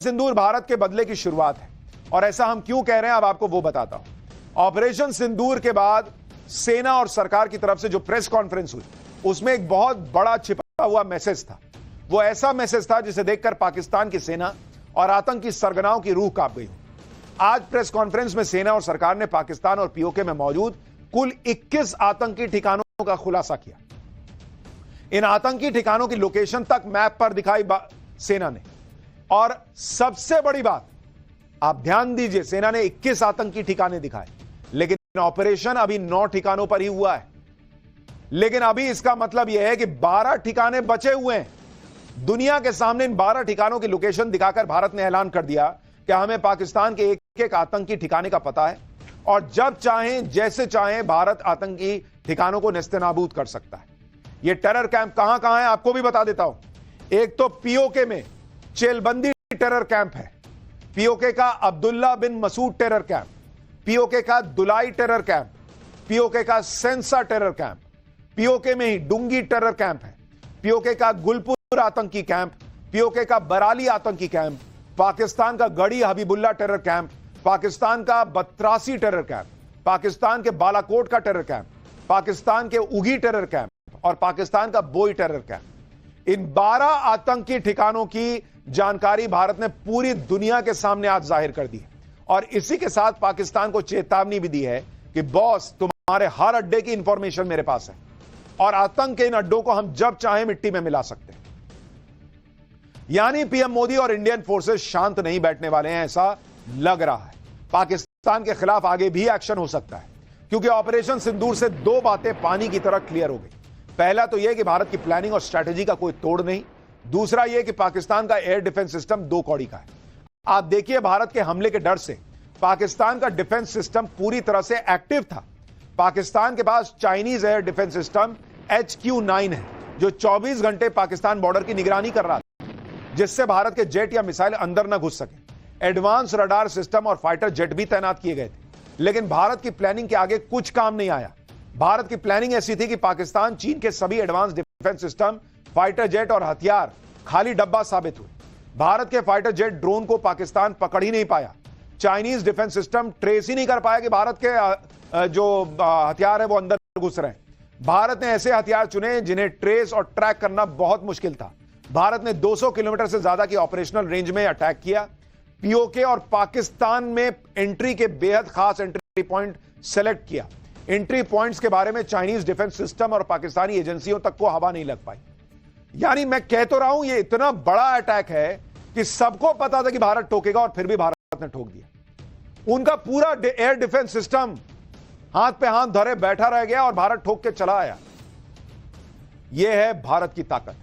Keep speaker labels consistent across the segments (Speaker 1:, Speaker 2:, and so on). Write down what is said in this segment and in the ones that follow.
Speaker 1: सिंदूर भारत के बदले की शुरुआत है और ऐसा हम क्यों कह रहे हैं अब आपको वो बताता हूं। ऑपरेशन सिंदूर के बाद सेना और सरकार की तरफ से जो प्रेस कॉन्फ्रेंस हुई उसमें एक बहुत बड़ा छिपा हुआ मैसेज था। वो ऐसा मैसेज था जिसे देखकर पाकिस्तान की सेना और आतंकी सरगनाओं की रूह कांप गई। आज प्रेस कॉन्फ्रेंस में सेना और सरकार ने पाकिस्तान और पीओके में मौजूद कुल 21 आतंकी ठिकानों का खुलासा किया। इन आतंकी ठिकानों की लोकेशन तक मैप पर दिखाई सेना ने। और सबसे बड़ी बात, आप ध्यान दीजिए, सेना ने 21 आतंकी ठिकाने दिखाए, लेकिन ऑपरेशन अभी 9 ठिकानों पर ही हुआ है। लेकिन अभी इसका मतलब यह है कि 12 ठिकाने बचे हुए हैं। दुनिया के सामने इन 12 ठिकानों की लोकेशन दिखाकर भारत ने ऐलान कर दिया कि हमें पाकिस्तान के एक एक आतंकी ठिकाने का पता है और जब चाहें जैसे चाहें भारत आतंकी ठिकानों को नेस्तनाबूद कर सकता है। यह टेरर कैंप कहां कहां है आपको भी बता देता हूं। एक तो पीओके में चेलबंदी टेरर कैंप है, पीओके का अब्दुल्ला बिन मसूद टेरर कैंप, पीओके का दुलाई टेरर कैंप, पीओके का सेंसा टेरर कैंप, पीओके में ही डुंगी टेरर कैंप है, पीओके का गुलपुर आतंकी कैंप, पीओके का बराली आतंकी कैंप, पाकिस्तान का गढ़ी हबीबुल्ला टेरर कैंप, पाकिस्तान का बत्रासी टेरर कैंप, पाकिस्तान के बालाकोट का टेरर कैंप, पाकिस्तान के उगी टेरर कैंप और पाकिस्तान का बोई टेरर कैंप। इन 12 आतंकी ठिकानों की जानकारी भारत ने पूरी दुनिया के सामने आज जाहिर कर दी है और इसी के साथ पाकिस्तान को चेतावनी भी दी है कि बॉस, तुम्हारे हर अड्डे की इंफॉर्मेशन मेरे पास है और आतंक के इन अड्डों को हम जब चाहें मिट्टी में मिला सकते हैं। यानी पीएम मोदी और इंडियन फोर्सेस शांत नहीं बैठने वाले हैं, ऐसा लग रहा है। पाकिस्तान के खिलाफ आगे भी एक्शन हो सकता है क्योंकि ऑपरेशन सिंदूर से 2 बातें पानी की तरह क्लियर हो गई। पहला तो यह कि भारत की प्लानिंग और स्ट्रैटेजी का कोई तोड़ नहीं। दूसरा यह कि पाकिस्तान का एयर डिफेंस सिस्टम 2 कौड़ी का है। आप देखिए, भारत के हमले के डर से पाकिस्तान का डिफेंस सिस्टम पूरी तरह से एक्टिव था। पाकिस्तान के पास Chinese air defence system HQ-9 है जो 24 घंटे पाकिस्तान बॉर्डर की निगरानी कर रहा था, जिससे भारत के जेट या मिसाइल अंदर न घुस सके। एडवांस रडार सिस्टम और फाइटर जेट भी तैनात किए गए थे, लेकिन भारत की प्लानिंग के आगे कुछ काम नहीं आया। भारत की प्लानिंग ऐसी थी कि पाकिस्तान चीन के सभी advance defence system, fighter jet और हथियार खाली डब्बा साबित हुए। भारत के फाइटर जेट ड्रोन को पाकिस्तान पकड़ ही नहीं पाया। चाइनीज डिफेंस सिस्टम ट्रेस ही नहीं कर पाया कि भारत के जो हथियार है वो अंदर घुस रहे हैं। भारत ने ऐसे हथियार चुने जिन्हें ट्रेस और ट्रैक करना बहुत मुश्किल था। भारत ने 200 किलोमीटर से ज्यादा की ऑपरेशनल रेंज में अटैक किया। पीओके और पाकिस्तान में एंट्री के बेहद खास एंट्री पॉइंट सेलेक्ट किया। एंट्री पॉइंट्स के बारे में चाइनीज डिफेंस सिस्टम और पाकिस्तानी एजेंसियों तक को हवा नहीं लग पाई। यानी मैं कह तो रहा हूं, यह इतना बड़ा अटैक है कि सबको पता था कि भारत ठोकेगा और फिर भी भारत ने ठोक दिया। उनका पूरा एयर डिफेंस सिस्टम हाथ पे हाथ धरे बैठा रह गया और भारत ठोक के चला आया। यह है भारत की ताकत।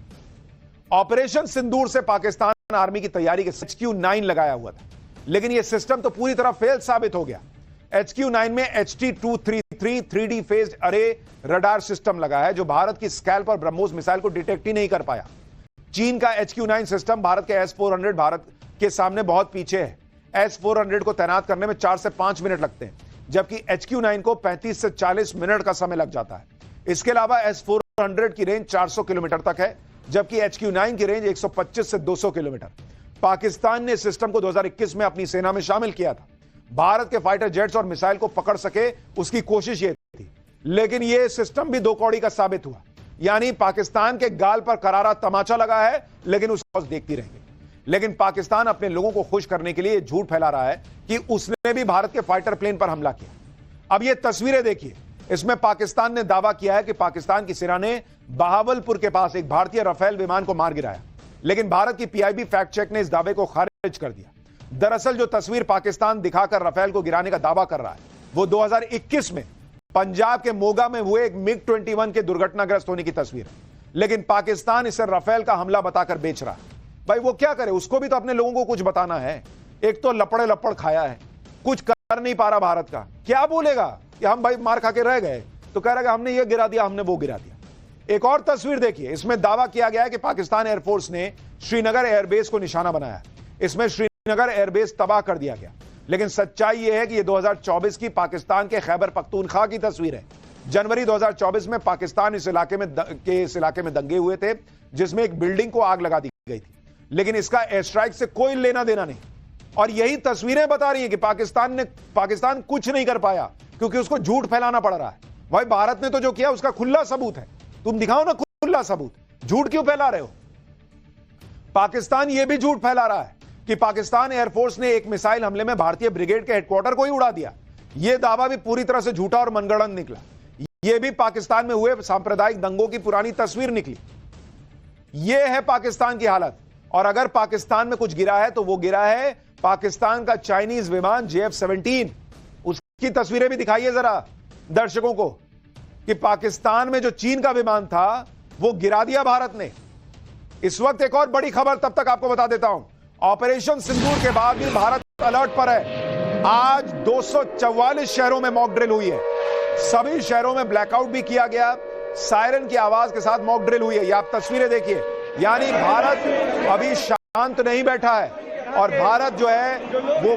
Speaker 1: ऑपरेशन सिंदूर से पाकिस्तान आर्मी की तैयारी के HQ-9 लगाया हुआ था, लेकिन यह सिस्टम तो पूरी तरह फेल साबित हो गया। HQ-9 में HT-233 3D फेज्ड अरे रडार सिस्टम लगा है जो भारत की स्कैल्प और ब्रह्मोस मिसाइल को डिटेक्ट ही नहीं कर पाया। चीन का HQ-9 सिस्टम भारत के S-400 भारत के सामने बहुत पीछे है। S-400 को तैनात करने में 4 से 5 मिनट लगते हैं, जबकि HQ-9 को 35 से 40 मिनट का समय लग जाता है। इसके अलावा S-400 की रेंज 400 किलोमीटर तक है, जबकि HQ-9 की रेंज 125 से 200 किलोमीटर। पाकिस्तान ने इस सिस्टम को 2021 में अपनी सेना में शामिल किया था। भारत के फाइटर जेट्स और मिसाइल को पकड़ सके उसकी कोशिश ये थी, लेकिन यह सिस्टम भी 2 कौड़ी का साबित हुआ। यानी पाकिस्तान के गाल पर करारा तमाचा लगा है, लेकिन उसको देखती रह गई। लेकिन पाकिस्तान अपने लोगों को खुश करने के लिए झूठ फैला रहा है कि उसने भी भारत के फाइटर प्लेन पर हमला किया। अब ये तस्वीरें देखिए, इसमें पाकिस्तान ने दावा किया है कि पाकिस्तान की सेना ने बहावलपुर के पास एक भारतीय राफेल विमान को मार गिराया, लेकिन भारत की PIB फैक्ट चेक ने इस दावे को खारिज कर दिया। दरअसल जो तस्वीर पाकिस्तान दिखाकर राफेल को गिराने का दावा कर रहा है वो 2021 में पंजाब के मोगा में हुए एक MiG-21 के दुर्घटनाग्रस्त होने की तस्वीर है, लेकिन पाकिस्तान इसे राफेल का हमला बताकर बेच रहा है। भाई वो क्या करे, उसको भी तो अपने लोगों को कुछ बताना है। एक तो लपड़ खाया है, कुछ कर नहीं पा रहा भारत का, क्या बोलेगा कि हम भाई मार खा के रह गए, तो कह रहा हमने ये गिरा दिया, हमने वो गिरा दिया। एक और तस्वीर देखिए, इसमें दावा किया गया है कि पाकिस्तान एयरफोर्स ने श्रीनगर एयरबेस को निशाना बनाया। इसमें श्रीनगर एयरबेस तबाह कर दिया गया, लेकिन सच्चाई यह है कि यह 2024 की पाकिस्तान के खैबर पख्तूनख्वा की तस्वीर है। जनवरी 2024 में पाकिस्तान इस इलाके में दंगे हुए थे, जिसमें एक बिल्डिंग को आग लगा दी गई थी। लेकिन इसका एयर स्ट्राइक से कोई लेना देना नहीं। और यही तस्वीरें बता रही हैं कि पाकिस्तान कुछ नहीं कर पाया क्योंकि उसको झूठ फैलाना पड़ रहा है। भाई भारत ने तो जो किया उसका खुला सबूत है, तुम दिखाओ ना खुला सबूत, झूठ क्यों फैला रहे हो? पाकिस्तान यह भी झूठ फैला रहा है कि पाकिस्तान एयरफोर्स ने एक मिसाइल हमले में भारतीय ब्रिगेड के हेडक्वार्टर को ही उड़ा दिया। यह दावा भी पूरी तरह से झूठा और मनगढ़ंत निकला। यह भी पाकिस्तान में हुए सांप्रदायिक दंगों की पुरानी तस्वीर निकली। यह है पाकिस्तान की हालत। और अगर पाकिस्तान में कुछ गिरा है तो वो गिरा है पाकिस्तान का चाइनीज विमान JF-17। उसकी तस्वीरें भी दिखाइए जरा दर्शकों को कि पाकिस्तान में जो चीन का विमान था वो गिरा दिया भारत ने। इस वक्त एक और बड़ी खबर तब तक आपको बता देता हूं। ऑपरेशन सिंदूर के बाद भी भारत अलर्ट पर है। आज 244 शहरों में मॉक ड्रिल हुई है। सभी शहरों में ब्लैकआउट भी किया गया। सायरन की आवाज के साथ मॉक ड्रिल हुई है। ये आप तस्वीरें देखिए। यानी भारत अभी शांत नहीं बैठा है और भारत जो है वो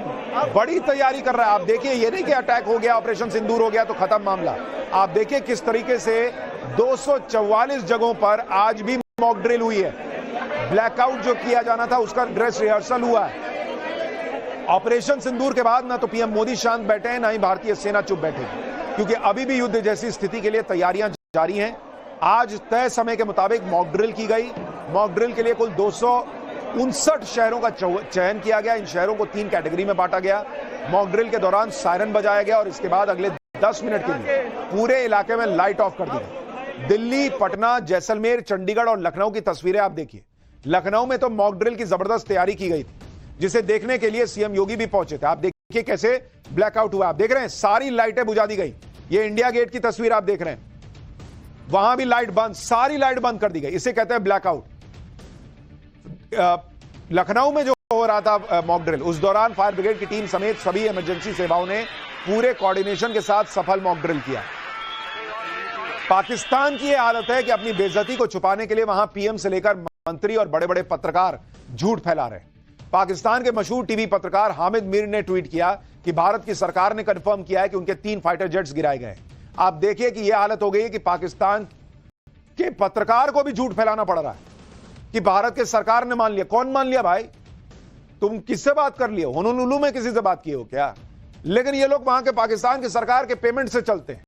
Speaker 1: बड़ी तैयारी कर रहा है। आप देखिए, ये नहीं कि अटैक हो गया, ऑपरेशन सिंदूर हो गया तो खत्म मामला। आप देखिए किस तरीके से 244 जगहों पर आज भी मॉक ड्रिल हुई है। ब्लैकआउट जो किया जाना था उसका ड्रेस रिहर्सल हुआ है। ऑपरेशन सिंदूर के बाद ना तो पीएम मोदी शांत बैठे हैं, ना ही भारतीय सेना चुप बैठेगी, क्योंकि अभी भी युद्ध जैसी स्थिति के लिए तैयारियां जारी हैं। आज तय समय के मुताबिक मॉक ड्रिल की गई। मॉक ड्रिल के लिए कुल 259 शहरों का चयन किया गया। इन शहरों को 3 कैटेगरी में बांटा गया। मॉक ड्रिल के दौरान सायरन बजाया गया और इसके बाद अगले 10 मिनट के लिए पूरे इलाके में लाइट ऑफ कर दी गई। दिल्ली, पटना, जैसलमेर, चंडीगढ़ और लखनऊ की तस्वीरें आप देखिए। लखनऊ में तो मॉक ड्रिल की जबरदस्त तैयारी की गई थी, जिसे देखने के लिए सीएम योगी भी पहुंचे थे। आप देखिए कैसे ब्लैकआउट हुआ। आप देख रहे हैं सारी लाइटें बुझा दी गई। ये इंडिया गेट की तस्वीर आप देख रहे हैं, वहां भी लाइट बंद, सारी लाइट बंद कर दी गई। इसे कहते हैं ब्लैकआउट। लखनऊ में जो हो रहा था मॉक ड्रिल, उस दौरान फायर ब्रिगेड की टीम समेत सभी इमरजेंसी सेवाओं ने पूरे कोऑर्डिनेशन के साथ सफल मॉक ड्रिल किया। पाकिस्तान की यह हालत है कि अपनी बेइज्जती को छुपाने के लिए वहां पीएम से लेकर मंत्री और बड़े बड़े पत्रकार झूठ फैला रहे हैं। पाकिस्तान के मशहूर टीवी पत्रकार हामिद मीर ने ट्वीट किया कि भारत की सरकार ने कंफर्म किया है कि उनके 3 फाइटर जेट्स गिराए गए। आप देखिए कि यह हालत हो गई है कि पाकिस्तान के पत्रकार को भी झूठ फैलाना पड़ रहा है कि भारत के सरकार ने मान लिया। कौन मान लिया भाई? तुम किससे बात कर लिए? होनोलुलु में किसी से बात किए हो क्या? लेकिन ये लोग वहां के पाकिस्तान की सरकार के पेमेंट से चलते हैं,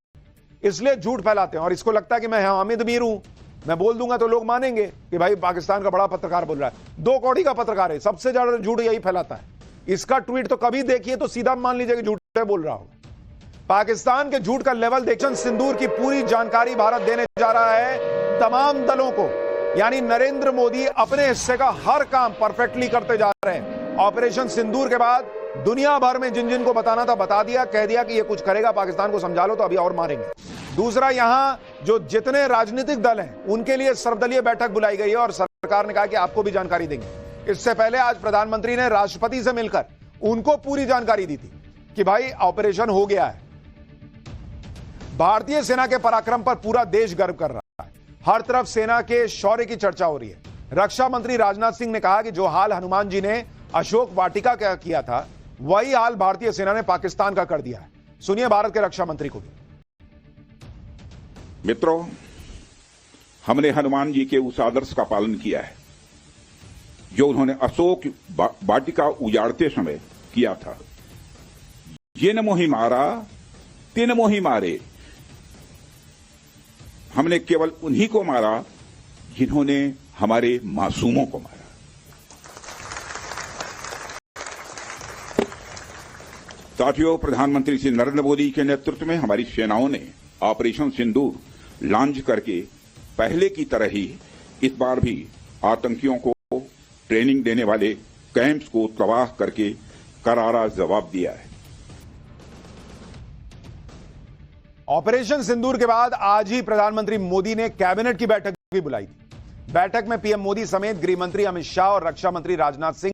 Speaker 1: इसलिए झूठ फैलाते हैं। और इसको लगता है कि मैं हामिद मीर हूं, मैं बोल दूंगा तो लोग मानेंगे कि भाई पाकिस्तान का बड़ा पत्रकार बोल रहा है। 2 कौड़ी का पत्रकार है, सबसे ज्यादा झूठ यही फैलाता है। इसका ट्वीट तो कभी देखिए तो सीधा मान लीजिए कि झूठ बोल रहा होगा। पाकिस्तान के झूठ का लेवल देखिए। सिंदूर की पूरी जानकारी भारत देने जा रहा है तमाम दलों को। यानी नरेंद्र मोदी अपने हिस्से का हर काम परफेक्टली करते जा रहे हैं। ऑपरेशन सिंदूर के बाद दुनिया भर में जिन जिन को बताना था बता दिया, कह दिया कि ये कुछ करेगा पाकिस्तान को समझा लो तो अभी और मारेंगे। दूसरा, यहां जो जितने राजनीतिक दल हैं उनके लिए सर्वदलीय बैठक बुलाई गई है और सरकार ने कहा कि आपको भी जानकारी देंगे। इससे पहले आज प्रधानमंत्री ने राष्ट्रपति से मिलकर उनको पूरी जानकारी दी थी कि भाई ऑपरेशन हो गया है। भारतीय सेना के पराक्रम पर पूरा देश गर्व कर रहा है। हर तरफ सेना के शौर्य की चर्चा हो रही है। रक्षा मंत्री राजनाथ सिंह ने कहा कि जो हाल हनुमान जी ने अशोक वाटिका का किया था, वही हाल भारतीय सेना ने पाकिस्तान का कर दिया है। सुनिए भारत के रक्षा मंत्री को भी।
Speaker 2: मित्रों, हमने हनुमान जी के उस आदर्श का पालन किया है जो उन्होंने अशोक वाटिका उजाड़ते समय किया था। ये न मोहि मारा, तीन मोहि मारे। हमने केवल उन्हीं को मारा जिन्होंने हमारे मासूमों को मारा। साथियों, प्रधानमंत्री श्री नरेंद्र मोदी के नेतृत्व में हमारी सेनाओं ने ऑपरेशन सिंदूर लॉन्च करके पहले की तरह ही इस बार भी आतंकियों को ट्रेनिंग देने वाले कैंप्स को तबाह करके करारा जवाब दिया है।
Speaker 1: ऑपरेशन सिंदूर के बाद आज ही प्रधानमंत्री मोदी ने कैबिनेट की बैठक भी बुलाई थी। बैठक में पीएम मोदी समेत गृह मंत्री अमित शाह और रक्षा मंत्री राजनाथ सिंह